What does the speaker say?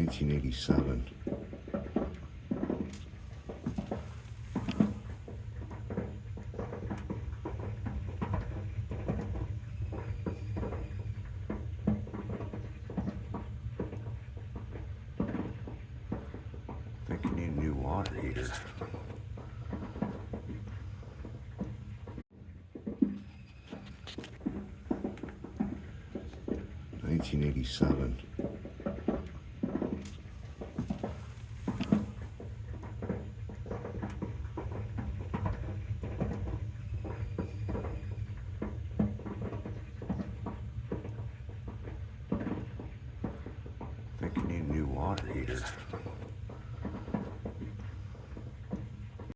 1987. 'Think you need a new water heater. 1987. 'Think you need a new water heater.